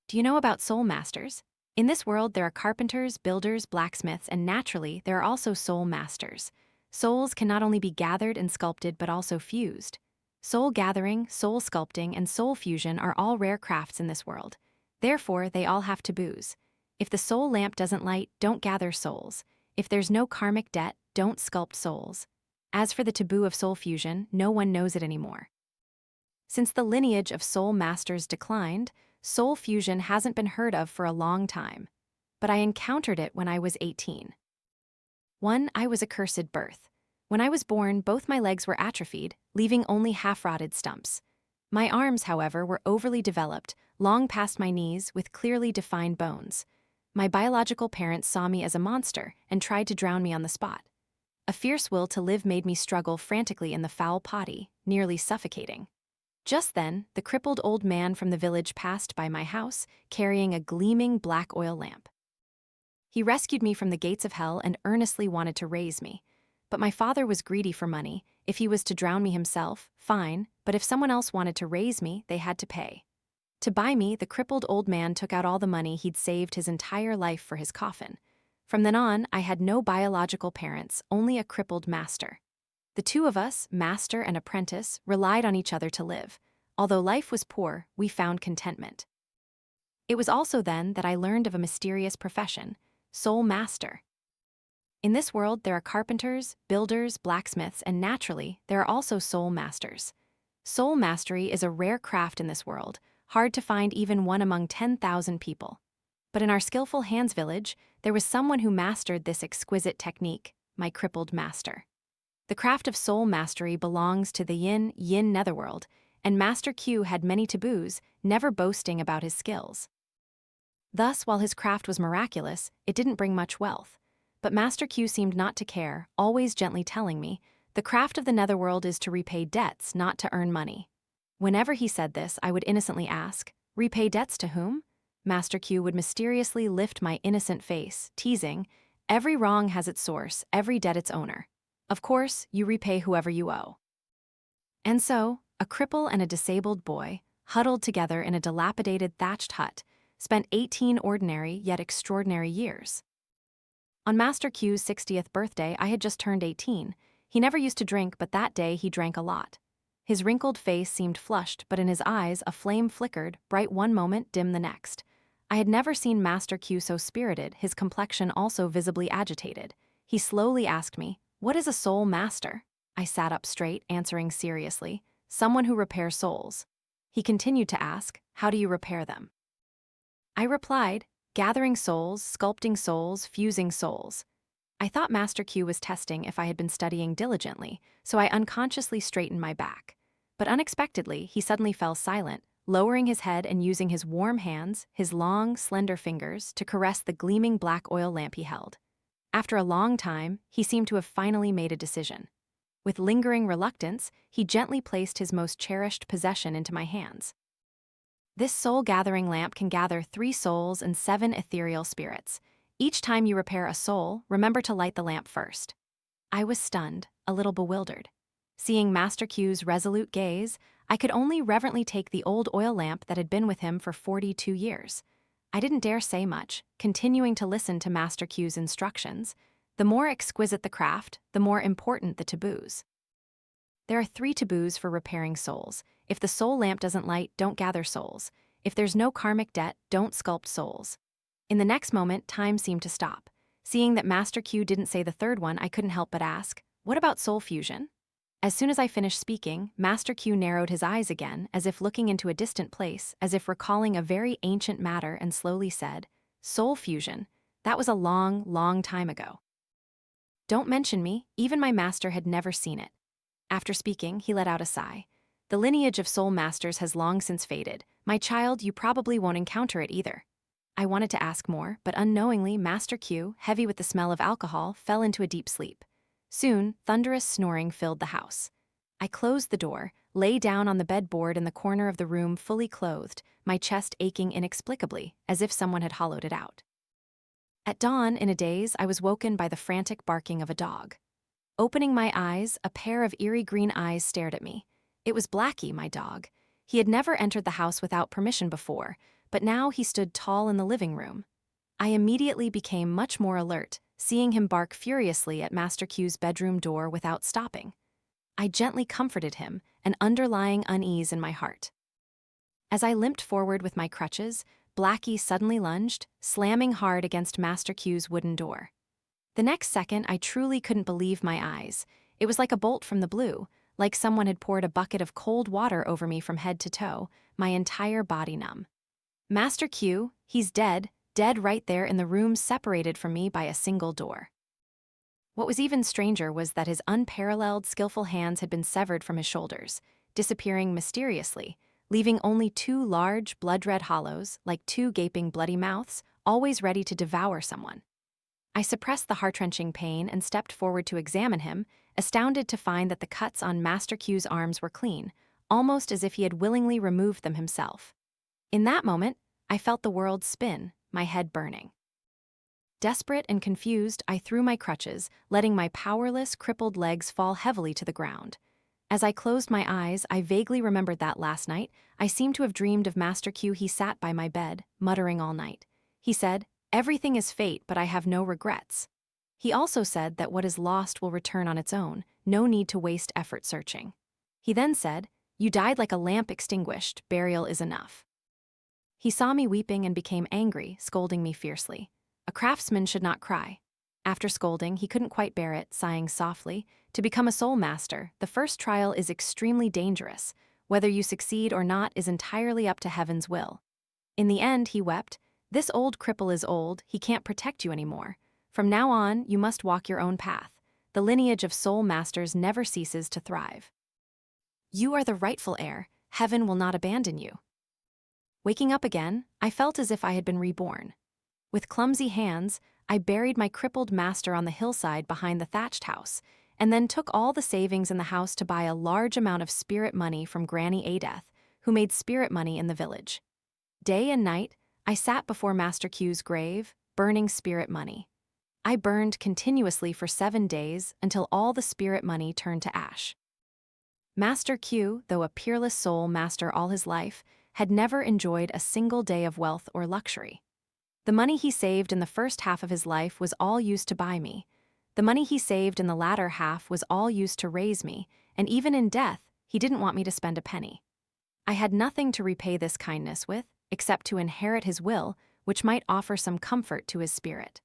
Do you know about soul masters? In this world, there are carpenters, builders, blacksmiths, and naturally, there are also soul masters. Souls can not only be gathered and sculpted but also fused. Soul gathering, soul sculpting, and soul fusion are all rare crafts in this world. Therefore, they all have taboos. If the soul lamp doesn't light, don't gather souls. If there's no karmic debt, don't sculpt souls. As for the taboo of soul fusion, no one knows it anymore. Since the lineage of soul masters declined, soul fusion hasn't been heard of for a long time. But I encountered it when I was 18. 1. I was a cursed birth. When I was born, both my legs were atrophied, leaving only half-rotted stumps. My arms, however, were overly developed, long past my knees, with clearly defined bones. My biological parents saw me as a monster and tried to drown me on the spot. A fierce will to live made me struggle frantically in the foul potty, nearly suffocating. Just then, the crippled old man from the village passed by my house, carrying a gleaming black oil lamp. He rescued me from the gates of hell and earnestly wanted to raise me. But my father was greedy for money. If he was to drown me himself, fine, but if someone else wanted to raise me, they had to pay. To buy me, the crippled old man took out all the money he'd saved his entire life for his coffin. From then on, I had no biological parents, only a crippled master. The two of us, master and apprentice, relied on each other to live. Although life was poor, we found contentment. It was also then that I learned of a mysterious profession, soul master. In this world, there are carpenters, builders, blacksmiths, and naturally, there are also soul masters. Soul mastery is a rare craft in this world, hard to find even one among 10,000 people. But in our skillful hands village, there was someone who mastered this exquisite technique, my crippled master. The craft of soul mastery belongs to the yin netherworld, and Master Q had many taboos, never boasting about his skills. Thus, while his craft was miraculous, it didn't bring much wealth. But Master Q seemed not to care, always gently telling me, the craft of the netherworld is to repay debts, not to earn money. Whenever he said this, I would innocently ask, repay debts to whom? Master Q would mysteriously lift my innocent face, teasing, every wrong has its source, every debt its owner. Of course, you repay whoever you owe. And so, a cripple and a disabled boy, huddled together in a dilapidated thatched hut, spent 18 ordinary yet extraordinary years. On Master Q's 60th birthday, I had just turned 18. He never used to drink, but that day he drank a lot. His wrinkled face seemed flushed, but in his eyes a flame flickered, bright one moment, dim the next. I had never seen Master Q so spirited, his complexion also visibly agitated. He slowly asked me, "What is a soul master?" I sat up straight, answering seriously, "Someone who repairs souls." He continued to ask, "How do you repair them?" I replied, "Gathering souls, sculpting souls, fusing souls." I thought Master Q was testing if I had been studying diligently, so I unconsciously straightened my back. But unexpectedly, he suddenly fell silent, lowering his head and using his warm hands, his long, slender fingers, to caress the gleaming black oil lamp he held. After a long time, he seemed to have finally made a decision. With lingering reluctance, he gently placed his most cherished possession into my hands. This soul-gathering lamp can gather 3 souls and 7 ethereal spirits. Each time you repair a soul, remember to light the lamp first. I was stunned, a little bewildered. Seeing Master Q's resolute gaze, I could only reverently take the old oil lamp that had been with him for 42 years. I didn't dare say much, continuing to listen to Master Q's instructions. The more exquisite the craft, the more important the taboos. There are 3 taboos for repairing souls. If the soul lamp doesn't light, don't gather souls. If there's no karmic debt, don't sculpt souls. In the next moment, time seemed to stop. Seeing that Master Q didn't say the third one, I couldn't help but ask, "What about soul fusion?" As soon as I finished speaking, Master Q narrowed his eyes again, as if looking into a distant place, as if recalling a very ancient matter, and slowly said, "Soul fusion, that was a long, long time ago. Don't mention me, even my master had never seen it." After speaking, he let out a sigh. "The lineage of soul masters has long since faded. My child, you probably won't encounter it either." I wanted to ask more, but unknowingly, Master Q, heavy with the smell of alcohol, fell into a deep sleep. Soon, thunderous snoring filled the house. I closed the door, lay down on the bedboard in the corner of the room fully clothed, my chest aching inexplicably, as if someone had hollowed it out. At dawn, in a daze, I was woken by the frantic barking of a dog. Opening my eyes, a pair of eerie green eyes stared at me. It was Blackie, my dog. He had never entered the house without permission before, but now he stood tall in the living room. I immediately became much more alert, seeing him bark furiously at Master Q's bedroom door without stopping. I gently comforted him, an underlying unease in my heart. As I limped forward with my crutches, Blackie suddenly lunged, slamming hard against Master Q's wooden door. The next second, I truly couldn't believe my eyes. It was like a bolt from the blue, like someone had poured a bucket of cold water over me from head to toe, my entire body numb. Master Q, he's dead right there in the room separated from me by a single door. What was even stranger was that his unparalleled, skillful hands had been severed from his shoulders, disappearing mysteriously, leaving only two large, blood-red hollows, like two gaping bloody mouths, always ready to devour someone. I suppressed the heart-wrenching pain and stepped forward to examine him, astounded to find that the cuts on Master Q's arms were clean, almost as if he had willingly removed them himself. In that moment, I felt the world spin, my head burning. Desperate and confused, I threw my crutches, letting my powerless, crippled legs fall heavily to the ground. As I closed my eyes, I vaguely remembered that last night, I seemed to have dreamed of Master Q. He sat by my bed, muttering all night. He said, "Everything is fate, but I have no regrets." He also said that what is lost will return on its own, no need to waste effort searching. He then said, "You died like a lamp extinguished, burial is enough." He saw me weeping and became angry, scolding me fiercely. A craftsman should not cry. After scolding, he couldn't quite bear it, sighing softly, "To become a soulmaster, the first trial is extremely dangerous. Whether you succeed or not is entirely up to heaven's will." In the end, he wept, "This old cripple is old, he can't protect you anymore. From now on, you must walk your own path. The lineage of soulmasters never ceases to thrive. You are the rightful heir, heaven will not abandon you." Waking up again, I felt as if I had been reborn. With clumsy hands, I buried my crippled master on the hillside behind the thatched house, and then took all the savings in the house to buy a large amount of spirit money from Granny Adeth, who made spirit money in the village. Day and night, I sat before Master Q's grave, burning spirit money. I burned continuously for 7 days until all the spirit money turned to ash. Master Q, though a peerless soul master all his life, had never enjoyed a single day of wealth or luxury. The money he saved in the first half of his life was all used to buy me. The money he saved in the latter half was all used to raise me, and even in death, he didn't want me to spend a penny. I had nothing to repay this kindness with, except to inherit his will, which might offer some comfort to his spirit.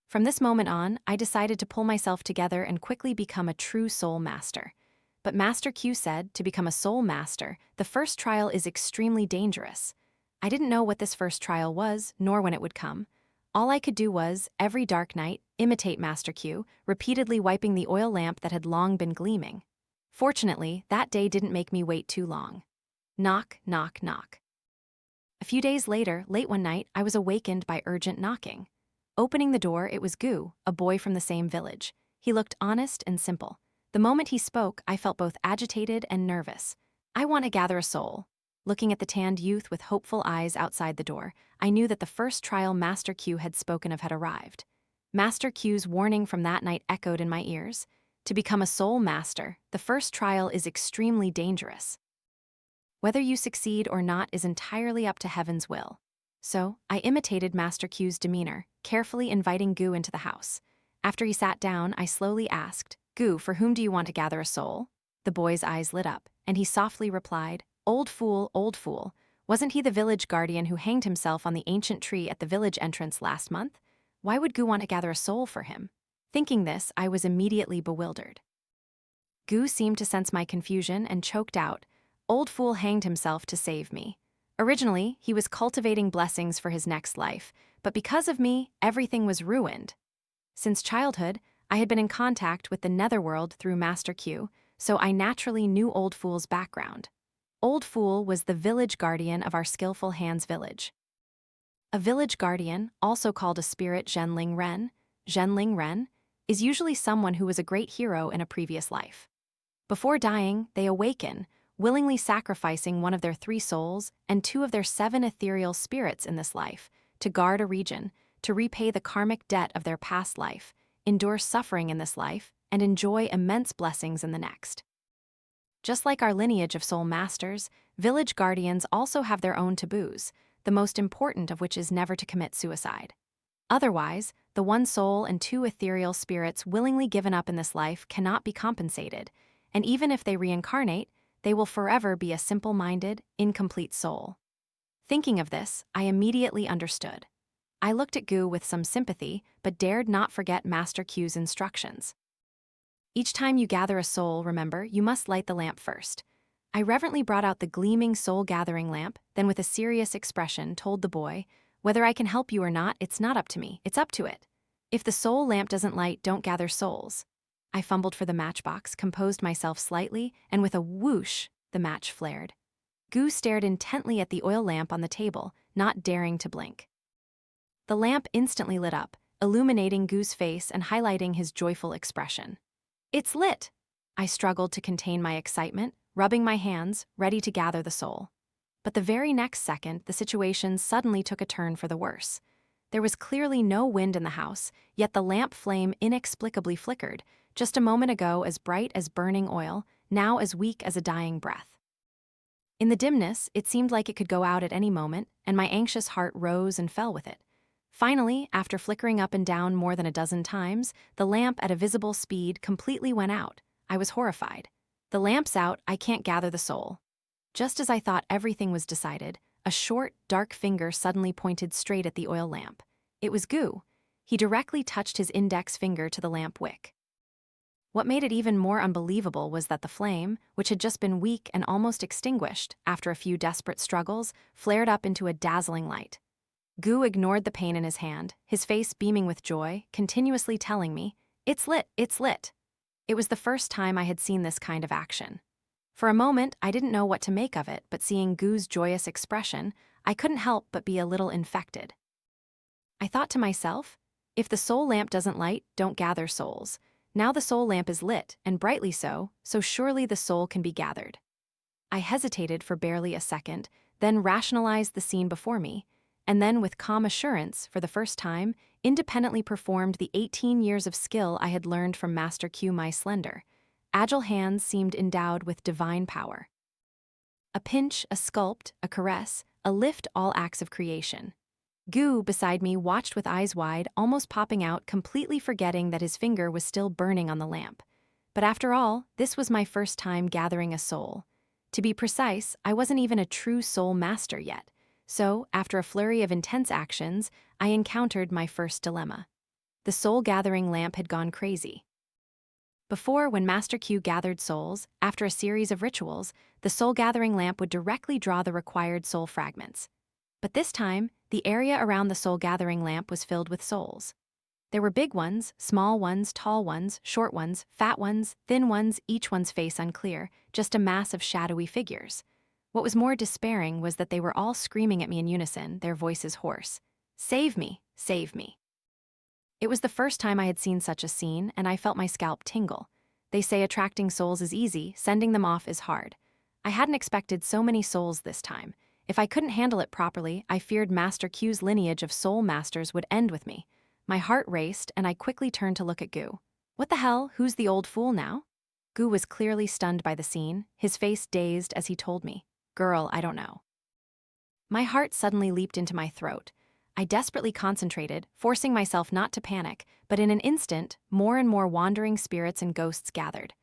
From this moment on, I decided to pull myself together and quickly become a true soul master. But Master Q said, to become a soul master, the first trial is extremely dangerous. I didn't know what this first trial was, nor when it would come. All I could do was, every dark night, imitate Master Q, repeatedly wiping the oil lamp that had long been gleaming. Fortunately, that day didn't make me wait too long. Knock, knock, knock. A few days later, late one night, I was awakened by urgent knocking. Opening the door, it was Gu, a boy from the same village. He looked honest and simple. The moment he spoke, I felt both agitated and nervous. "I want to gather a soul." Looking at the tanned youth with hopeful eyes outside the door, I knew that the first trial Master Q had spoken of had arrived. Master Q's warning from that night echoed in my ears. To become a soul master, the first trial is extremely dangerous. Whether you succeed or not is entirely up to heaven's will. So, I imitated Master Q's demeanor, carefully inviting Gu into the house. After he sat down, I slowly asked, "Gu, for whom do you want to gather a soul?" The boy's eyes lit up, and he softly replied, old fool, wasn't he the village guardian who hanged himself on the ancient tree at the village entrance last month? Why would Gu want to gather a soul for him?" Thinking this, I was immediately bewildered. Gu seemed to sense my confusion and choked out, "Old fool hanged himself to save me. Originally, he was cultivating blessings for his next life, but because of me, everything was ruined." Since childhood, I had been in contact with the netherworld through Master Q, so I naturally knew Old Fool's background. Old Fool was the village guardian of our skillful hands village. A village guardian, also called a spirit Zhenling Ren, is usually someone who was a great hero in a previous life. Before dying, they awaken, willingly sacrificing one of their 3 souls and 2 of their 7 ethereal spirits in this life, to guard a region, to repay the karmic debt of their past life, endure suffering in this life, and enjoy immense blessings in the next. Just like our lineage of soul masters, village guardians also have their own taboos. the most important of which is never to commit suicide. Otherwise, the one soul and two ethereal spirits willingly given up in this life cannot be compensated, and even if they reincarnate, they will forever be a simple-minded, incomplete soul. Thinking of this, I immediately understood. I looked at Gu with some sympathy, but dared not forget Master Q's instructions. Each time you gather a soul, remember, you must light the lamp first. I reverently brought out the gleaming soul-gathering lamp, then with a serious expression told the boy, "Whether I can help you or not, it's not up to me, it's up to it. If the soul lamp doesn't light, don't gather souls." I fumbled for the matchbox, composed myself slightly, and with a whoosh, the match flared. Gu stared intently at the oil lamp on the table, not daring to blink. The lamp instantly lit up, illuminating Gu's face and highlighting his joyful expression. "It's lit!" I struggled to contain my excitement, rubbing my hands, ready to gather the soul. But the very next second, the situation suddenly took a turn for the worse. There was clearly no wind in the house, yet the lamp flame inexplicably flickered, just a moment ago as bright as burning oil, now as weak as a dying breath. In the dimness, it seemed like it could go out at any moment, and my anxious heart rose and fell with it. Finally, after flickering up and down more than a dozen times, the lamp at a visible speed completely went out. I was horrified. "The lamp's out, I can't gather the soul." Just as I thought everything was decided, a short, dark finger suddenly pointed straight at the oil lamp. It was Gu. He directly touched his index finger to the lamp wick. What made it even more unbelievable was that the flame, which had just been weak and almost extinguished after a few desperate struggles, flared up into a dazzling light. Gu ignored the pain in his hand, his face beaming with joy, continuously telling me, "It's lit, it's lit." It was the first time I had seen this kind of action. For a moment, I didn't know what to make of it, but seeing Gu's joyous expression, I couldn't help but be a little infected. I thought to myself, if the soul lamp doesn't light, don't gather souls. Now the soul lamp is lit, and brightly so surely the soul can be gathered. I hesitated for barely a second, then rationalized the scene before me, and then with calm assurance, for the first time, independently performed the 18 years of skill I had learned from Master Q. My slender, agile hands seemed endowed with divine power. A pinch, a sculpt, a caress, a lift, all acts of creation. Gu, beside me, watched with eyes wide, almost popping out, completely forgetting that his finger was still burning on the lamp. But after all, this was my first time gathering a soul. To be precise, I wasn't even a true soul master yet. So, after a flurry of intense actions, I encountered my first dilemma. The soul-gathering lamp had gone crazy. Before, when Master Q gathered souls, after a series of rituals, the soul-gathering lamp would directly draw the required soul fragments. But this time, the area around the soul-gathering lamp was filled with souls. There were big ones, small ones, tall ones, short ones, fat ones, thin ones, each one's face unclear, just a mass of shadowy figures. What was more despairing was that they were all screaming at me in unison, their voices hoarse. "Save me! Save me!" It was the first time I had seen such a scene, and I felt my scalp tingle. They say attracting souls is easy, sending them off is hard. I hadn't expected so many souls this time. If I couldn't handle it properly, I feared Master Q's lineage of soul masters would end with me. My heart raced, and I quickly turned to look at Gu. "What the hell? Who's the old fool now?" Gu was clearly stunned by the scene, his face dazed as he told me, "Girl, I don't know." My heart suddenly leaped into my throat. I desperately concentrated, forcing myself not to panic, but in an instant, more and more wandering spirits and ghosts gathered.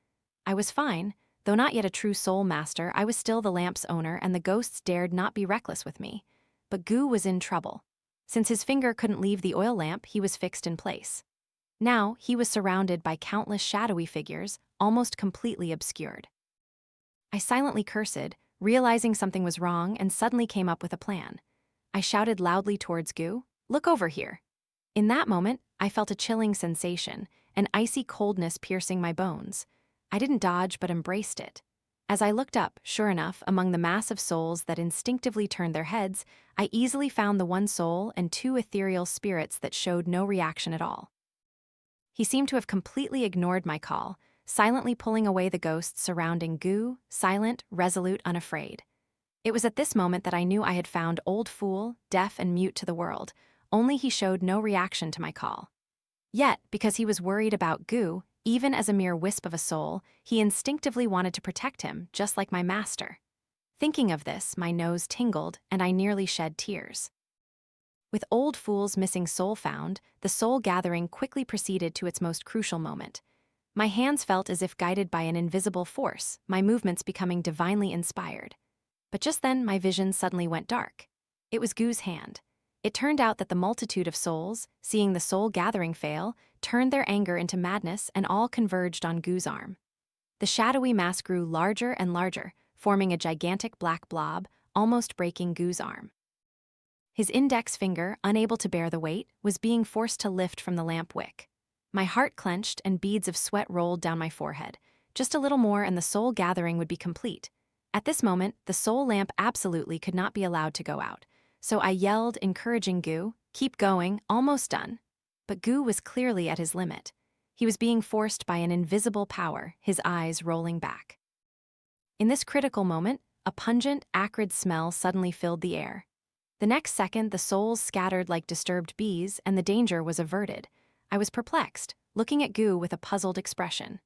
I was fine. Though not yet a true soul master, I was still the lamp's owner, and the ghosts dared not be reckless with me. But Gu was in trouble. Since his finger couldn't leave the oil lamp, he was fixed in place. Now, he was surrounded by countless shadowy figures, almost completely obscured. I silently cursed, realizing something was wrong, and suddenly came up with a plan. I shouted loudly towards Gu, "Look over here." In that moment, I felt a chilling sensation, an icy coldness piercing my bones. I didn't dodge but embraced it. As I looked up, sure enough, among the mass of souls that instinctively turned their heads, I easily found the one soul and two ethereal spirits that showed no reaction at all. He seemed to have completely ignored my call, silently pulling away the ghosts surrounding Gu, silent, resolute, unafraid. It was at this moment that I knew I had found old fool, deaf and mute to the world, only he showed no reaction to my call. Yet, because he was worried about Gu, even as a mere wisp of a soul, he instinctively wanted to protect him, just like my master. Thinking of this, my nose tingled and I nearly shed tears. With Old Fool's missing soul found, the soul gathering quickly proceeded to its most crucial moment. My hands felt as if guided by an invisible force, my movements becoming divinely inspired. But just then, my vision suddenly went dark. It was Gu's hand. It turned out that the multitude of souls, seeing the soul gathering fail, turned their anger into madness and all converged on Gu's arm. The shadowy mass grew larger and larger, forming a gigantic black blob, almost breaking Gu's arm. His index finger, unable to bear the weight, was being forced to lift from the lamp wick. My heart clenched and beads of sweat rolled down my forehead. Just a little more and the soul gathering would be complete. At this moment, the soul lamp absolutely could not be allowed to go out. So I yelled, encouraging Gu, "Keep going, almost done." But Gu was clearly at his limit. He was being forced by an invisible power, his eyes rolling back. In this critical moment, a pungent, acrid smell suddenly filled the air. The next second, the souls scattered like disturbed bees, and the danger was averted. I was perplexed, looking at Gu with a puzzled expression.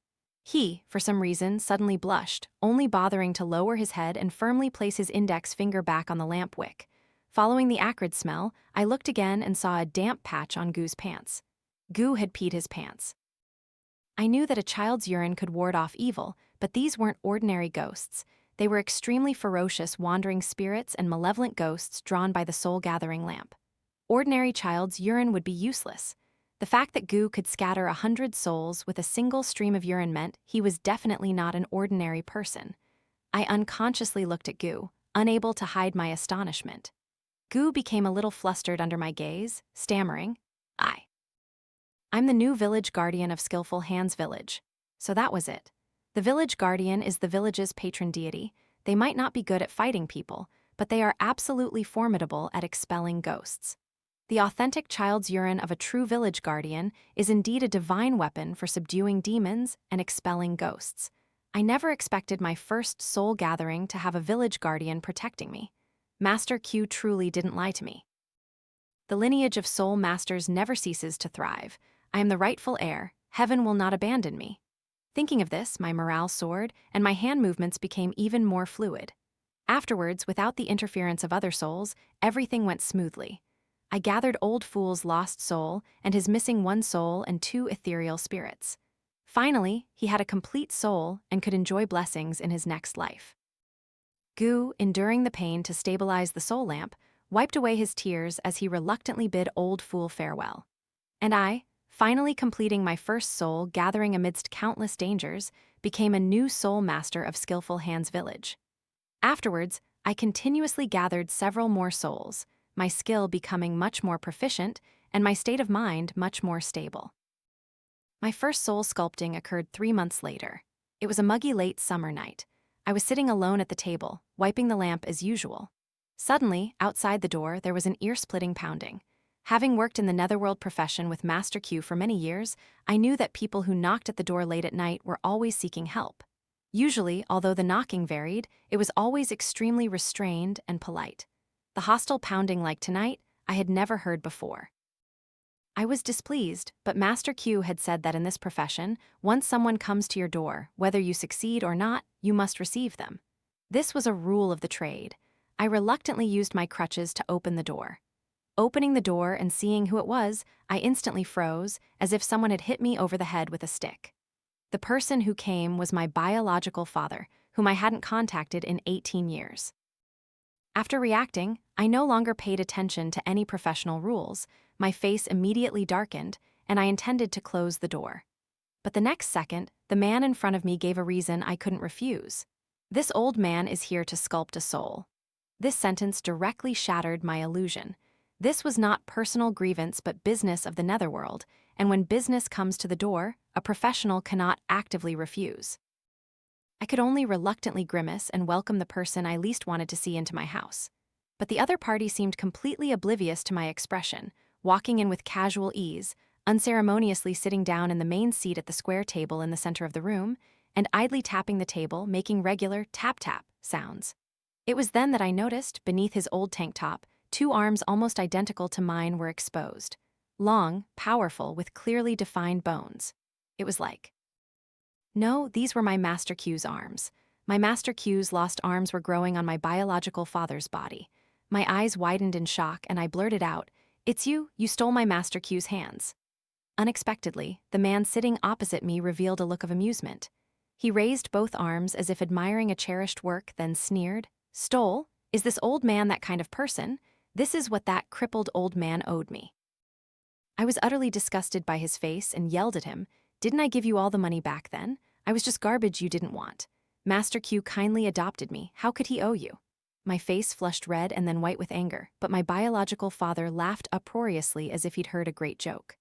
He, for some reason, suddenly blushed, only bothering to lower his head and firmly place his index finger back on the lamp wick. Following the acrid smell, I looked again and saw a damp patch on Gu's pants. Gu had peed his pants. I knew that a child's urine could ward off evil, but these weren't ordinary ghosts. They were extremely ferocious wandering spirits and malevolent ghosts drawn by the soul-gathering lamp. Ordinary child's urine would be useless. The fact that Gu could scatter 100 souls with a single stream of urine meant he was definitely not an ordinary person. I unconsciously looked at Gu, unable to hide my astonishment. Gu became a little flustered under my gaze, stammering, I'm the new village guardian of Skillful Hands Village." So that was it. The village guardian is the village's patron deity. They might not be good at fighting people, but they are absolutely formidable at expelling ghosts. The authentic child's urine of a true village guardian is indeed a divine weapon for subduing demons and expelling ghosts. I never expected my first soul gathering to have a village guardian protecting me. Master Q truly didn't lie to me. The lineage of soul masters never ceases to thrive. I am the rightful heir. Heaven will not abandon me. Thinking of this, my morale soared, and my hand movements became even more fluid. Afterwards, without the interference of other souls, everything went smoothly. I gathered Old Fool's lost soul and his missing one soul and 2 ethereal spirits. Finally, he had a complete soul and could enjoy blessings in his next life. Gu, enduring the pain to stabilize the soul lamp, wiped away his tears as he reluctantly bid Old Fool farewell. And I, finally completing my first soul gathering amidst countless dangers, became a new soul master of Skillful Hands Village. Afterwards, I continuously gathered several more souls, my skill becoming much more proficient and my state of mind much more stable. My first soul sculpting occurred 3 months later. It was a muggy late summer night. I was sitting alone at the table, wiping the lamp as usual. Suddenly, outside the door, there was an ear-splitting pounding. Having worked in the netherworld profession with Master Q for many years, I knew that people who knocked at the door late at night were always seeking help. Usually, although the knocking varied, it was always extremely restrained and polite. The hostile pounding like tonight, I had never heard before. I was displeased, but Master Q had said that in this profession, once someone comes to your door, whether you succeed or not, you must receive them. This was a rule of the trade. I reluctantly used my crutches to open the door. Opening the door and seeing who it was, I instantly froze, as if someone had hit me over the head with a stick. The person who came was my biological father, whom I hadn't contacted in 18 years. After reacting, I no longer paid attention to any professional rules. My face immediately darkened, and I intended to close the door. But the next second, the man in front of me gave a reason I couldn't refuse. "This old man is here to sculpt a soul." This sentence directly shattered my illusion. This was not personal grievance but business of the netherworld, and when business comes to the door, a professional cannot actively refuse. I could only reluctantly grimace and welcome the person I least wanted to see into my house. But the other party seemed completely oblivious to my expression, walking in with casual ease, unceremoniously sitting down in the main seat at the square table in the center of the room, and idly tapping the table, making regular tap-tap sounds. It was then that I noticed, beneath his old tank top, 2 arms almost identical to mine were exposed. Long, powerful, with clearly defined bones. It was like... No, these were my Master Q's arms. My Master Q's lost arms were growing on my biological father's body. My eyes widened in shock and I blurted out, "It's you, you stole my Master Q's hands." Unexpectedly, the man sitting opposite me revealed a look of amusement. He raised both arms as if admiring a cherished work, then sneered, "Stole? Is this old man that kind of person? This is what that crippled old man owed me." I was utterly disgusted by his face and yelled at him, "Didn't I give you all the money back then? I was just garbage you didn't want. Master Q kindly adopted me, how could he owe you?" My face flushed red and then white with anger, but my biological father laughed uproariously as if he'd heard a great joke.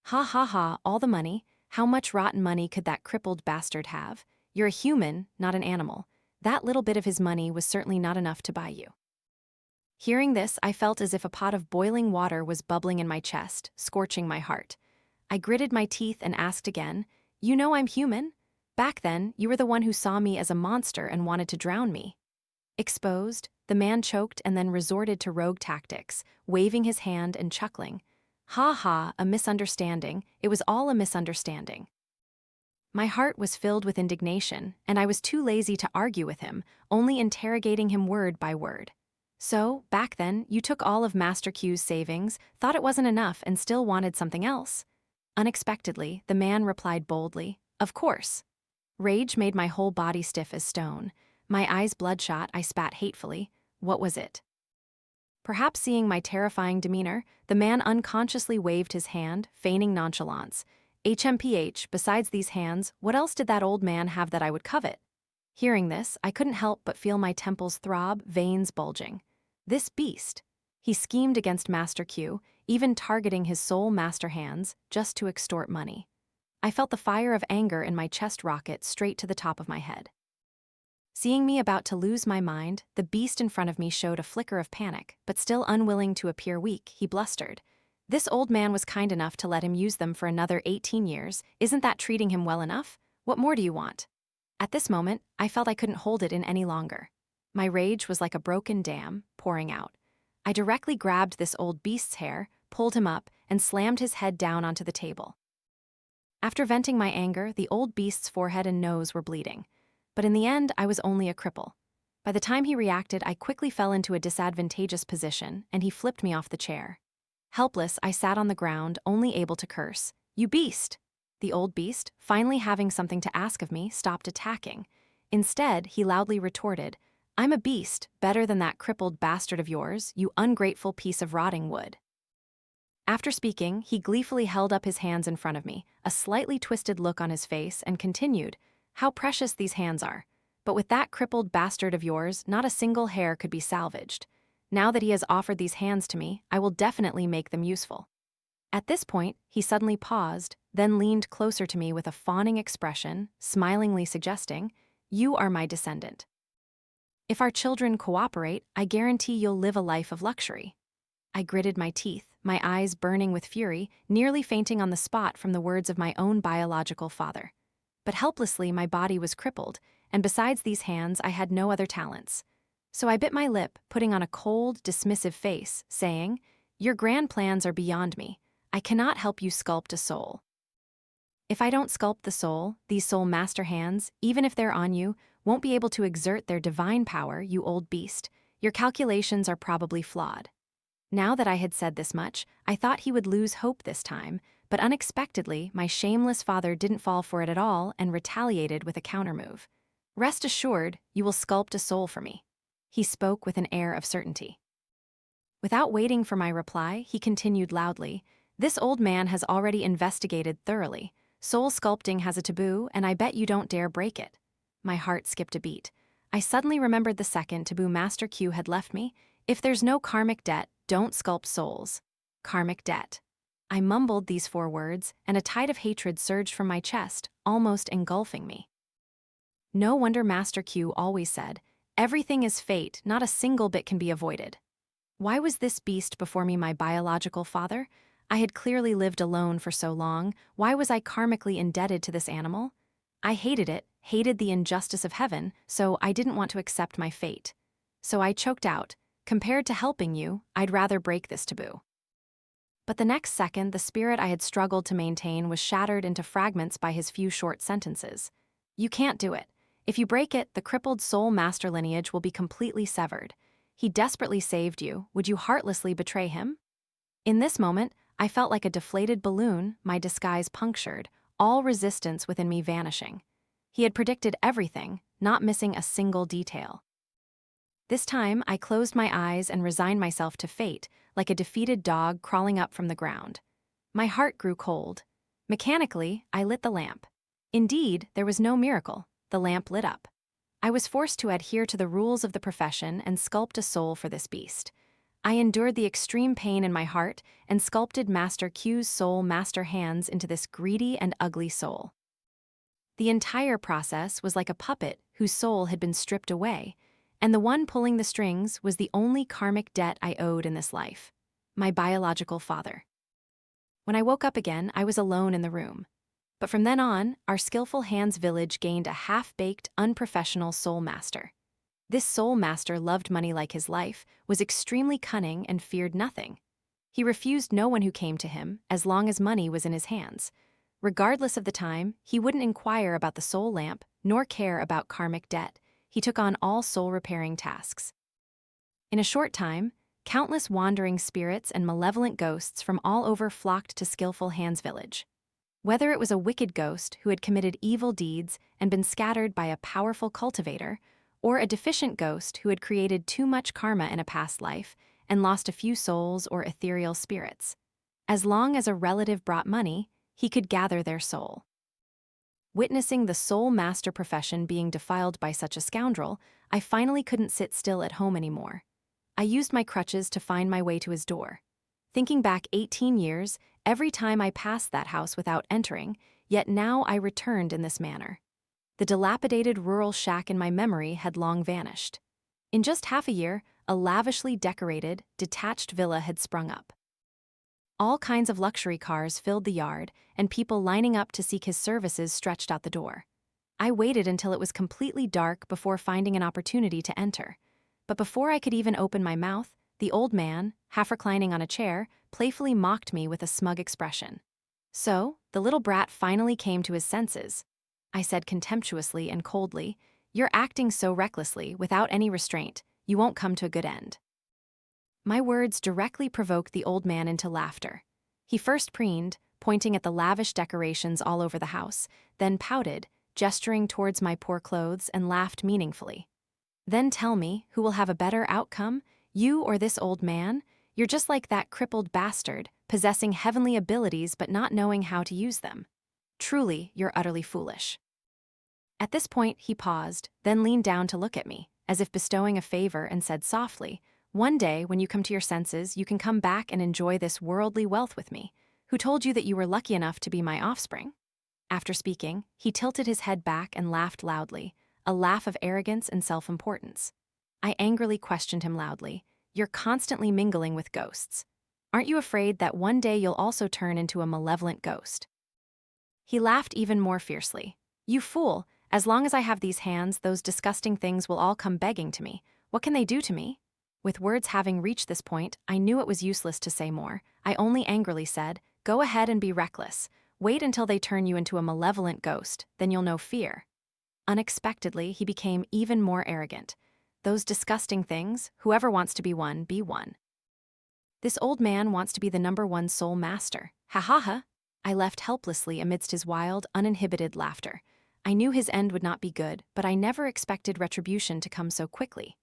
"Ha ha ha, all the money? How much rotten money could that crippled bastard have? You're a human, not an animal. That little bit of his money was certainly not enough to buy you." Hearing this, I felt as if a pot of boiling water was bubbling in my chest, scorching my heart. I gritted my teeth and asked again, "You know I'm human? Back then, you were the one who saw me as a monster and wanted to drown me." Exposed, the man choked and then resorted to rogue tactics, waving his hand and chuckling. "Ha ha, a misunderstanding. It was all a misunderstanding." My heart was filled with indignation, and I was too lazy to argue with him, only interrogating him word by word. "So, back then, you took all of Master Q's savings, thought it wasn't enough, and still wanted something else?" Unexpectedly, the man replied boldly, "Of course." Rage made my whole body stiff as stone. My eyes bloodshot, I spat hatefully. What was it? Perhaps seeing my terrifying demeanor, the man unconsciously waved his hand, feigning nonchalance. "HMPH, besides these hands, what else did that old man have that I would covet?" Hearing this, I couldn't help but feel my temples throb, veins bulging. This beast. He schemed against Master Q, even targeting his soulmaster hands, just to extort money. I felt the fire of anger in my chest rocket straight to the top of my head. Seeing me about to lose my mind, the beast in front of me showed a flicker of panic, but still unwilling to appear weak, he blustered. "This old man was kind enough to let him use them for another 18 years. Isn't that treating him well enough? What more do you want?" At this moment, I felt I couldn't hold it in any longer. My rage was like a broken dam, pouring out. I directly grabbed this old beast's hair, pulled him up, and slammed his head down onto the table. After venting my anger, the old beast's forehead and nose were bleeding. But in the end, I was only a cripple. By the time he reacted, I quickly fell into a disadvantageous position, and he flipped me off the chair. Helpless, I sat on the ground, only able to curse. "You beast!" The old beast, finally having something to ask of me, stopped attacking. Instead, he loudly retorted, "I'm a beast, better than that crippled bastard of yours, you ungrateful piece of rotting wood." After speaking, he gleefully held up his hands in front of me, a slightly twisted look on his face, and continued, "How precious these hands are. But with that crippled bastard of yours, not a single hair could be salvaged. Now that he has offered these hands to me, I will definitely make them useful." At this point, he suddenly paused, then leaned closer to me with a fawning expression, smilingly suggesting, "You are my descendant. If our children cooperate, I guarantee you'll live a life of luxury." I gritted my teeth, my eyes burning with fury, nearly fainting on the spot from the words of my own biological father. But helplessly, my body was crippled, and besides these hands, I had no other talents. So I bit my lip, putting on a cold, dismissive face, saying, "Your grand plans are beyond me. I cannot help you sculpt a soul. If I don't sculpt the soul, these soul master hands, even if they're on you, won't be able to exert their divine power, you old beast. Your calculations are probably flawed." Now that I had said this much, I thought he would lose hope this time, but unexpectedly, my shameless father didn't fall for it at all and retaliated with a countermove. "Rest assured, you will sculpt a soul for me." He spoke with an air of certainty. Without waiting for my reply, he continued loudly, "This old man has already investigated thoroughly. Soul sculpting has a taboo, and I bet you don't dare break it." My heart skipped a beat. I suddenly remembered the second taboo Master Q had left me. "If there's no karmic debt, don't sculpt souls." Karmic debt. I mumbled these 4 words, and a tide of hatred surged from my chest, almost engulfing me. No wonder Master Q always said, "Everything is fate, not a single bit can be avoided." Why was this beast before me my biological father? I had clearly lived alone for so long. Why was I karmically indebted to this animal? I hated it, hated the injustice of heaven, so I didn't want to accept my fate. So I choked out, "Compared to helping you, I'd rather break this taboo." But the next second, the spirit I had struggled to maintain was shattered into fragments by his few short sentences. "You can't do it. If you break it, the crippled soul master lineage will be completely severed. He desperately saved you. Would you heartlessly betray him? In this moment, I felt like a deflated balloon, my disguise punctured, all resistance within me vanishing. He had predicted everything, not missing a single detail. This time, I closed my eyes and resigned myself to fate, like a defeated dog crawling up from the ground. My heart grew cold. Mechanically, I lit the lamp. Indeed, there was no miracle. The lamp lit up. I was forced to adhere to the rules of the profession and sculpt a soul for this beast. I endured the extreme pain in my heart and sculpted Master Q's soul master hands into this greedy and ugly soul. The entire process was like a puppet whose soul had been stripped away, and the one pulling the strings was the only karmic debt I owed in this life: my biological father. When I woke up again, I was alone in the room. But from then on, our skillful hands village gained a half-baked, unprofessional soul master. This soul master loved money like his life, was extremely cunning, and feared nothing. He refused no one who came to him, as long as money was in his hands. Regardless of the time, he wouldn't inquire about the soul lamp, nor care about karmic debt. He took on all soul-repairing tasks. In a short time, countless wandering spirits and malevolent ghosts from all over flocked to skillful hands village. Whether it was a wicked ghost who had committed evil deeds and been scattered by a powerful cultivator, or a deficient ghost who had created too much karma in a past life and lost a few souls or ethereal spirits. As long as a relative brought money, he could gather their soul. Witnessing the soul master profession being defiled by such a scoundrel, I finally couldn't sit still at home anymore. I used my crutches to find my way to his door. Thinking back 18 years, every time I passed that house without entering, yet now I returned in this manner. The dilapidated rural shack in my memory had long vanished. In just half a year, a lavishly decorated, detached villa had sprung up. All kinds of luxury cars filled the yard, and people lining up to seek his services stretched out the door. I waited until it was completely dark before finding an opportunity to enter. But before I could even open my mouth, the old man, half reclining on a chair, playfully mocked me with a smug expression. "So, the little brat finally came to his senses," I said contemptuously and coldly. "You're acting so recklessly, without any restraint, you won't come to a good end." My words directly provoked the old man into laughter. He first preened, pointing at the lavish decorations all over the house, then pouted, gesturing towards my poor clothes, and laughed meaningfully. "Then tell me, who will have a better outcome? You or this old man? You're just like that crippled bastard, possessing heavenly abilities but not knowing how to use them. Truly, you're utterly foolish." At this point, he paused, then leaned down to look at me, as if bestowing a favor, and said softly, "One day, when you come to your senses, you can come back and enjoy this worldly wealth with me. Who told you that you were lucky enough to be my offspring?" After speaking, he tilted his head back and laughed loudly, a laugh of arrogance and self-importance. I angrily questioned him loudly. "You're constantly mingling with ghosts. Aren't you afraid that one day you'll also turn into a malevolent ghost?" He laughed even more fiercely. "You fool, as long as I have these hands, those disgusting things will all come begging to me. What can they do to me?" With words having reached this point, I knew it was useless to say more. I only angrily said, "Go ahead and be reckless. Wait until they turn you into a malevolent ghost, then you'll know fear." Unexpectedly, he became even more arrogant. "Those disgusting things, whoever wants to be one, be one. This old man wants to be the #1 soul master. Ha ha ha." I left helplessly amidst his wild, uninhibited laughter. I knew his end would not be good, but I never expected retribution to come so quickly.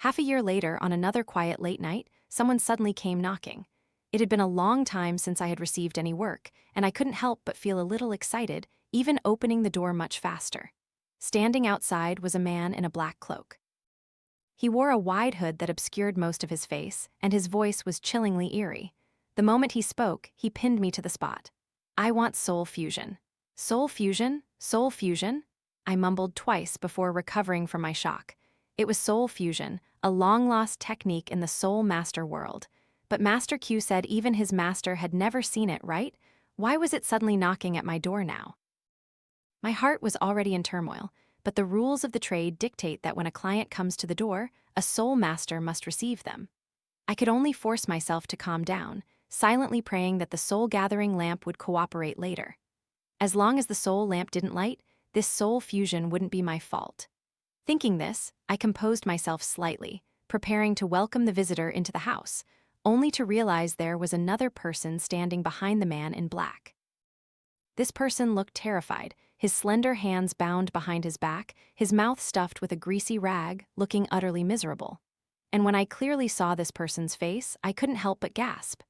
Half a year later, on another quiet late night, someone suddenly came knocking. It had been a long time since I had received any work, and I couldn't help but feel a little excited, even opening the door much faster. Standing outside was a man in a black cloak. He wore a wide hood that obscured most of his face, and his voice was chillingly eerie. The moment he spoke, he pinned me to the spot. "I want soul fusion." "Soul fusion? Soul fusion?" I mumbled twice before recovering from my shock. It was soul fusion, a long-lost technique in the soul master world. But Master Q said even his master had never seen it, right? Why was it suddenly knocking at my door now? My heart was already in turmoil, but the rules of the trade dictate that when a client comes to the door, a soul master must receive them. I could only force myself to calm down, silently praying that the soul-gathering lamp would cooperate later. As long as the soul lamp didn't light, this soul fusion wouldn't be my fault. Thinking this, I composed myself slightly, preparing to welcome the visitor into the house, only to realize there was another person standing behind the man in black. This person looked terrified, his slender hands bound behind his back, his mouth stuffed with a greasy rag, looking utterly miserable. And when I clearly saw this person's face, I couldn't help but gasp.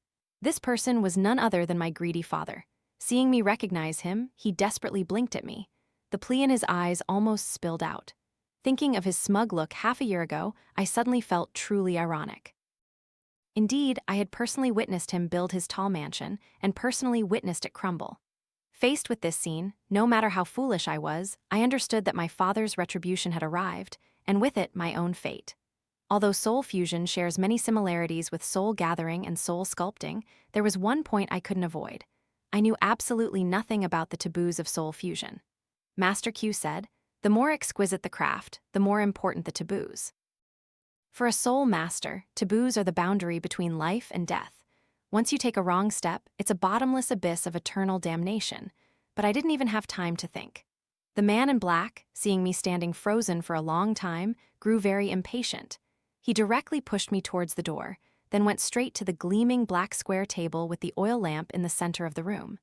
This person was none other than my greedy father. Seeing me recognize him, he desperately blinked at me. The plea in his eyes almost spilled out. Thinking of his smug look half a year ago, I suddenly felt truly ironic. Indeed, I had personally witnessed him build his tall mansion and personally witnessed it crumble. Faced with this scene, no matter how foolish I was, I understood that my father's retribution had arrived, and with it, my own fate. Although soul fusion shares many similarities with soul gathering and soul sculpting, there was one point I couldn't avoid. I knew absolutely nothing about the taboos of soul fusion. Master Q said, "The more exquisite the craft, the more important the taboos." For a soul master, taboos are the boundary between life and death. Once you take a wrong step, it's a bottomless abyss of eternal damnation. But I didn't even have time to think. The man in black, seeing me standing frozen for a long time, grew very impatient. He directly pushed me towards the door, then went straight to the gleaming black square table with the oil lamp in the center of the room.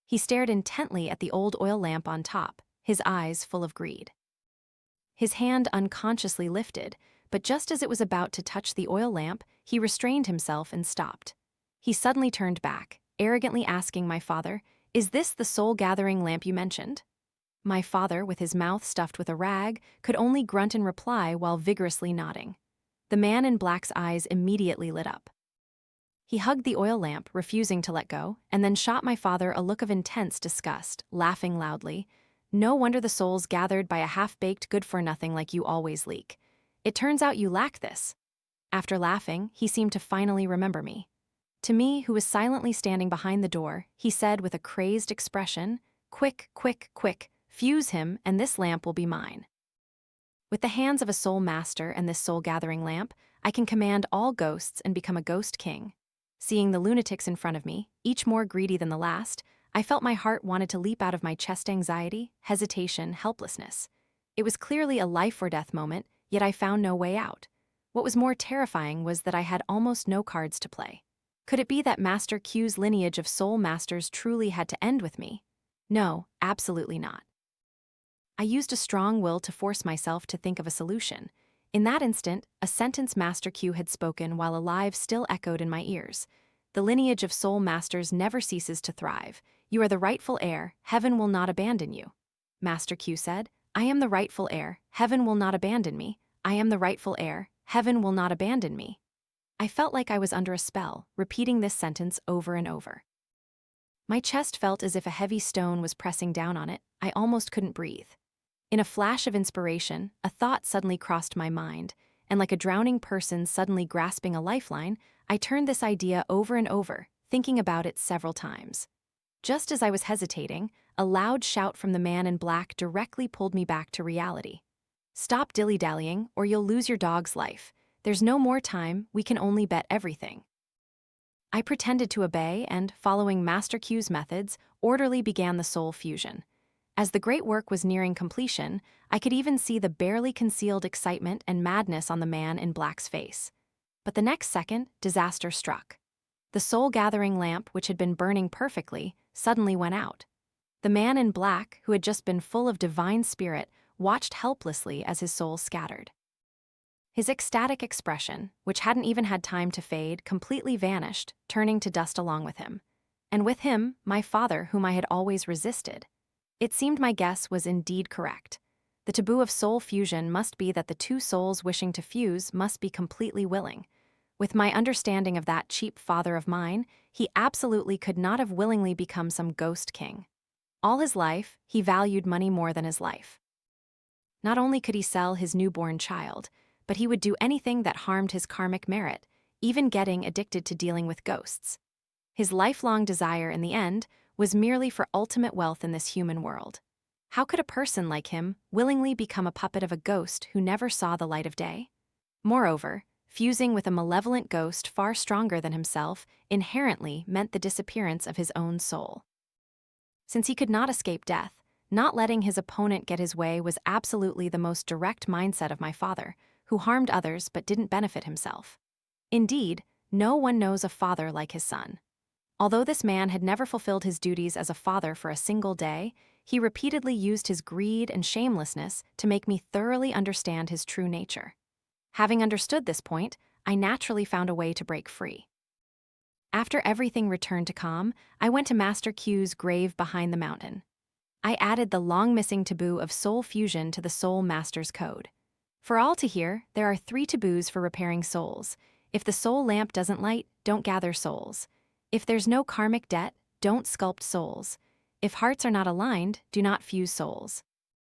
He stared intently at the old oil lamp on top, his eyes full of greed. His hand unconsciously lifted, but just as it was about to touch the oil lamp, he restrained himself and stopped. He suddenly turned back, arrogantly asking my father, "Is this the soul-gathering lamp you mentioned?" My father, with his mouth stuffed with a rag, could only grunt in reply while vigorously nodding. The man in black's eyes immediately lit up. He hugged the oil lamp, refusing to let go, and then shot my father a look of intense disgust, laughing loudly. "No wonder the soul's gathered by a half-baked good-for-nothing like you always leak. It turns out you lack this." After laughing, he seemed to finally remember me. To me, who was silently standing behind the door, he said with a crazed expression, "Quick, quick, quick, fuse him, and this lamp will be mine." With the hands of a soul master and this soul-gathering lamp, I can command all ghosts and become a ghost king. Seeing the lunatics in front of me, each more greedy than the last, I felt my heart wanted to leap out of my chest. Anxiety, hesitation, helplessness. It was clearly a life-or-death moment, yet I found no way out. What was more terrifying was that I had almost no cards to play. Could it be that Master Q's lineage of soul masters truly had to end with me? No, absolutely not. I used a strong will to force myself to think of a solution. In that instant, a sentence Master Q had spoken while alive still echoed in my ears. "The lineage of soul masters never ceases to thrive. You are the rightful heir, heaven will not abandon you." Master Q said, "I am the rightful heir, heaven will not abandon me. I am the rightful heir, heaven will not abandon me." I felt like I was under a spell, repeating this sentence over and over. My chest felt as if a heavy stone was pressing down on it. I almost couldn't breathe. In a flash of inspiration, a thought suddenly crossed my mind, and like a drowning person suddenly grasping a lifeline, I turned this idea over and over, thinking about it several times. Just as I was hesitating, a loud shout from the man in black directly pulled me back to reality. "Stop dilly-dallying, or you'll lose your dog's life. There's no more time, we can only bet everything." I pretended to obey and, following Master Q's methods, orderly began the soul fusion. As the great work was nearing completion, I could even see the barely concealed excitement and madness on the man in black's face. But the next second, disaster struck. The soul-gathering lamp, which had been burning perfectly, suddenly went out. The man in black, who had just been full of divine spirit, watched helplessly as his soul scattered. His ecstatic expression, which hadn't even had time to fade, completely vanished, turning to dust along with him. And with him, my father, whom I had always resisted. It seemed my guess was indeed correct. The taboo of soul fusion must be that the two souls wishing to fuse must be completely willing. With my understanding of that cheap father of mine, he absolutely could not have willingly become some ghost king. All his life, he valued money more than his life. Not only could he sell his newborn child, but he would do anything that harmed his karmic merit, even getting addicted to dealing with ghosts. His lifelong desire, in the end, was merely for ultimate wealth in this human world. How could a person like him willingly become a puppet of a ghost who never saw the light of day? Moreover, fusing with a malevolent ghost far stronger than himself inherently meant the disappearance of his own soul. Since he could not escape death, Not letting his opponent get his way was absolutely the most direct mindset of my father, who harmed others but didn't benefit himself. Indeed, no one knows a father like his son. Although this man had never fulfilled his duties as a father for a single day, he repeatedly used his greed and shamelessness to make me thoroughly understand his true nature. Having understood this point, I naturally found a way to break free. After everything returned to calm, I went to Master Q's grave behind the mountain. I added the long-missing taboo of soul fusion to the Soul Master's code. For all to hear, there are 3 taboos for repairing souls. If the soul lamp doesn't light, don't gather souls. If there's no karmic debt, don't sculpt souls. If hearts are not aligned, do not fuse souls.